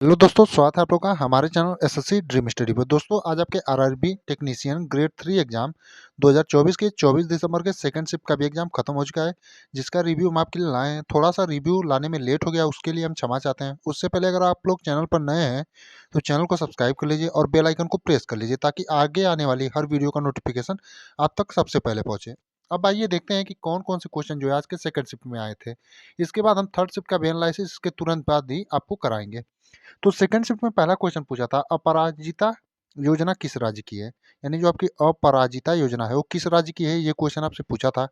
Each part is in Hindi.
हेलो दोस्तों, स्वागत है आप लोग का हमारे चैनल एसएससी ड्रीम स्टडी पर। दोस्तों आज आपके आरआरबी टेक्नीशियन ग्रेड 3 एग्जाम 2024 के 24 दिसंबर के सेकंड शिफ्ट का भी एग्जाम खत्म हो चुका है, जिसका रिव्यू हम आपके लिए लाए हैं। थोड़ा सा रिव्यू लाने में लेट हो गया, उसके लिए हम क्षमा चाहते हैं। उससे पहले अगर आप लोग चैनल पर नए हैं तो चैनल को सब्सक्राइब कर लीजिए और बेल आइकन को प्रेस कर लीजिए, ताकि आगे आने वाली हर वीडियो का नोटिफिकेशन आप तक सबसे पहले पहुंचे। अब आइए देखते हैं कि कौन कौन से क्वेश्चन जो है आज के सेकंड शिफ्ट में आए थे। इसके बाद हम थर्ड शिफ्ट का भी एनालिसिस इसके तुरंत बाद ही आपको कराएंगे। तो सेकंड शिफ्ट में पहला क्वेश्चन पूछा था, अपराजिता योजना किस राज्य की है। यानी जो आपकी अपराजिता योजना है वो किस राज्य की है, ये क्वेश्चन आपसे पूछा था।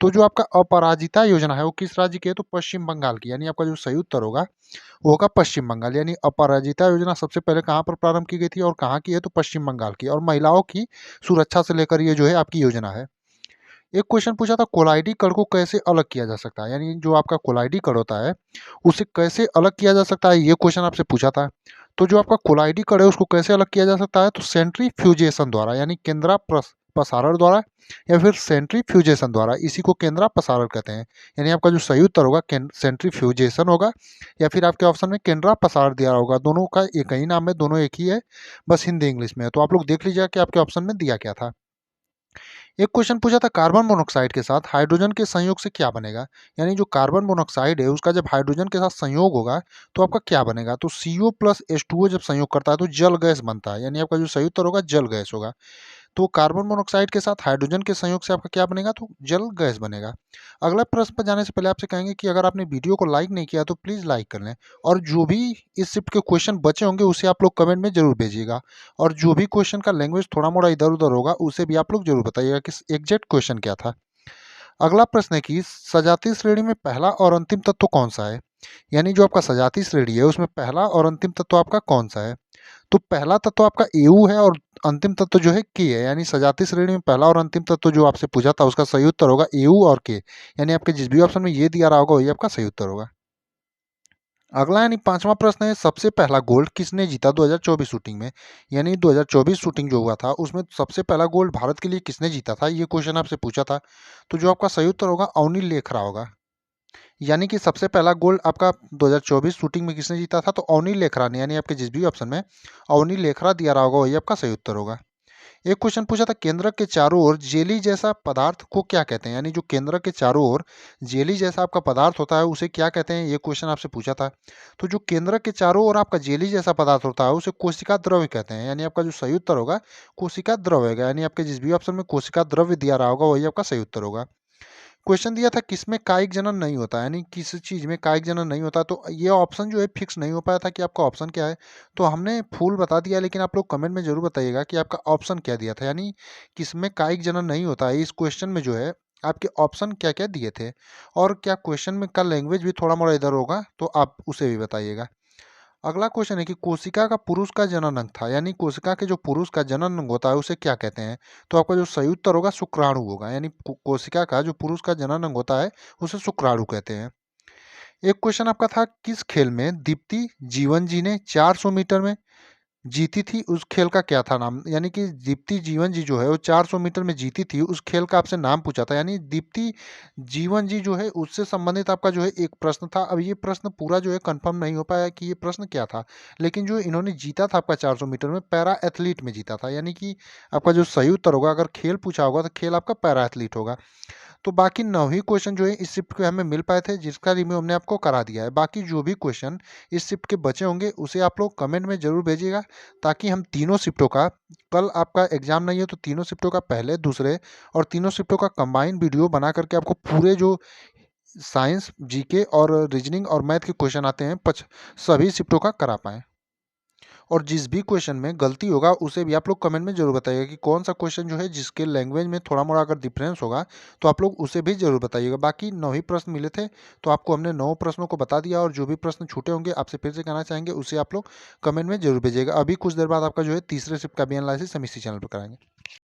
तो जो आपका अपराजिता योजना है वो किस राज्य की है, तो पश्चिम बंगाल की। यानी आपका जो सही उत्तर होगा वो होगा पश्चिम बंगाल। यानी अपराजिता योजना सबसे पहले कहाँ पर प्रारंभ की गई थी और कहाँ की है, तो पश्चिम बंगाल की। और महिलाओं की सुरक्षा से लेकर ये जो है आपकी योजना है। एक क्वेश्चन पूछा था, कोलाइडी कण को कैसे अलग किया जा सकता है। यानी जो आपका कोलाइडी कण होता है उसे कैसे अलग किया जा सकता है, ये क्वेश्चन आपसे पूछा था। तो जो आपका कोलाइडी कण है उसको कैसे अलग किया जा सकता है, तो सेंट्रीफ्यूजेशन द्वारा, यानी केंद्रा प्रसारण द्वारा, या फिर सेंट्रीफ्यूजेशन द्वारा। इसी को केंद्रा प्रसारण कहते हैं। यानी आपका जो सही उत्तर होगा सेंट्रीफ्यूजेशन होगा, या फिर आपके ऑप्शन में केंद्रा प्रसारण दिया होगा। दोनों का एक ही नाम है, दोनों एक ही है, बस हिंदी इंग्लिश में है। तो आप लोग देख लीजिएगा कि आपके ऑप्शन में दिया क्या था। एक क्वेश्चन पूछा था, कार्बन मोनोऑक्साइड के साथ हाइड्रोजन के संयोग से क्या बनेगा। यानी जो कार्बन मोनोऑक्साइड है उसका जब हाइड्रोजन के साथ संयोग होगा तो आपका क्या बनेगा, तो CO प्लस H2O जब संयोग करता है तो जल गैस बनता है। यानी आपका जो सही उत्तर होगा जल गैस होगा। तो कार्बन मोनोऑक्साइड के साथ हाइड्रोजन के संयोग से आपका क्या बनेगा, तो जल गैस बनेगा। अगला प्रश्न पर जाने से पहले आपसे कहेंगे कि अगर आपने वीडियो को लाइक नहीं किया तो प्लीज़ लाइक कर लें, और जो भी इस शिफ्ट के क्वेश्चन बचे होंगे उसे आप लोग कमेंट में जरूर भेजिएगा। और जो भी क्वेश्चन का लैंग्वेज थोड़ा मोड़ा इधर उधर होगा उसे भी आप लोग जरूर बताइएगा कि एग्जैक्ट क्वेश्चन क्या था। अगला प्रश्न है कि सजातीय श्रेणी में पहला और अंतिम तत्व कौन सा है। यानी जो आपका सजातीय श्रेणी है उसमें पहला और अंतिम तत्व आपका कौन सा है। तो पहला तत्व आपका एयू है और अंतिम तत्व जो है के है। यानी सजातीय श्रेणी में पहला और अंतिम तत्व जो आपसे पूछा था उसका सही उत्तर होगा एयू और के। यानी आपके जिस भी ऑप्शन में ये दिया रहा होगा वही आपका सही उत्तर होगा। अगला यानी पांचवा प्रश्न है, सबसे पहला गोल्ड किसने जीता 2024 शूटिंग में। यानी 2024 शूटिंग जो हुआ था उसमें सबसे पहला गोल्ड भारत के लिए किसने जीता था, ये क्वेश्चन आपसे पूछा था। तो जो आपका सही उत्तर होगा अवनी लेखरा होगा। यानी कि सबसे पहला गोल्ड आपका 2024 शूटिंग में किसने जीता था, तो अवनी लेखरा ने। यानी आपके जिस भी ऑप्शन में अवनी लेखरा दिया रहा होगा वही आपका सही उत्तर होगा। एक क्वेश्चन पूछा था, केंद्रक के चारों ओर जेली जैसा पदार्थ को क्या कहते हैं। यानी जो केंद्रक के चारों ओर जेली जैसा आपका पदार्थ होता है उसे क्या कहते हैं, ये क्वेश्चन आपसे पूछा था। तो जो केंद्रक के चारों ओर आपका जेली जैसा पदार्थ होता है उसे कोशिका द्रव्य कहते हैं। यानी आपका जो सही उत्तर होगा कोशिका द्रव्य होगा। यानी आपके जिस भी ऑप्शन में कोशिका द्रव्य दिया रहा होगा वही आपका सही उत्तर होगा। क्वेश्चन दिया था, किसमें कायिक जनन नहीं होता, यानी किस चीज में कायिक जनन नहीं होता। तो ये ऑप्शन जो है फिक्स नहीं हो पाया था कि आपका ऑप्शन क्या है। तो हमने फूल बता दिया, लेकिन आप लोग कमेंट में जरूर बताइएगा कि आपका ऑप्शन क्या दिया था। यानी किसमें कायिक जनन नहीं होता है, इस क्वेश्चन में जो है आपके ऑप्शन क्या क्या दिए थे, और क्या क्वेश्चन में का लैंग्वेज भी थोड़ा मोड़ा इधर होगा तो आप उसे भी बताइएगा। अगला क्वेश्चन है कि कोशिका का पुरुष का जनन अंग था। यानी कोशिका के जो पुरुष का जनन अंग होता है उसे क्या कहते हैं। तो आपका जो सही उत्तर होगा शुक्राणु होगा। यानी कोशिका का जो पुरुष का जनन अंग होता है उसे शुक्राणु कहते हैं। एक क्वेश्चन आपका था, किस खेल में दीप्ति जीवन जी ने 400 मीटर में जीती थी, उस खेल का क्या था नाम। यानी कि दीप्ति जीवन जी जो है वो 400 मीटर में जीती थी, उस खेल का आपसे नाम पूछा था। यानी दीप्ति जीवन जी जो है उससे संबंधित आपका जो है एक प्रश्न था। अब ये प्रश्न पूरा जो है कंफर्म नहीं हो पाया कि ये प्रश्न क्या था, लेकिन जो इन्होंने जीता था आपका 400 मीटर में पैरा एथलीट में जीता था। यानी कि आपका जो सही उत्तर होगा, अगर खेल पूछा होगा तो खेल आपका पैरा एथलीट होगा। तो बाकी 9 ही क्वेश्चन जो है इस शिफ्ट के हमें मिल पाए थे, जिसका रिव्यू हमने आपको करा दिया है। बाकी जो भी क्वेश्चन इस शिफ्ट के बचे होंगे उसे आप लोग कमेंट में ज़रूर भेजिएगा, ताकि हम तीनों शिफ्टों का, कल आपका एग्जाम नहीं है तो तीनों शिफ्टों का पहले दूसरे और तीनों शिफ्टों का कंबाइन वीडियो बना करके आपको पूरे जो साइंस जीके और रीजनिंग और मैथ के क्वेश्चन आते हैं सभी शिफ्टों का करा पाएँ। और जिस भी क्वेश्चन में गलती होगा उसे भी आप लोग कमेंट में जरूर बताइएगा कि कौन सा क्वेश्चन जो है जिसके लैंग्वेज में थोड़ा मोड़ा अगर डिफरेंस होगा तो आप लोग उसे भी जरूर बताइएगा। बाकी 9 ही प्रश्न मिले थे तो आपको हमने 9 प्रश्नों को बता दिया, और जो भी प्रश्न छूटे होंगे आपसे फिर से कहना चाहेंगे उसे आप लोग कमेंट में जरूर भेजिएगा। अभी कुछ देर बाद आपका जो है तीसरे शिफ्ट का भी एनालिसिस हम इसी चैनल पर कराएंगे।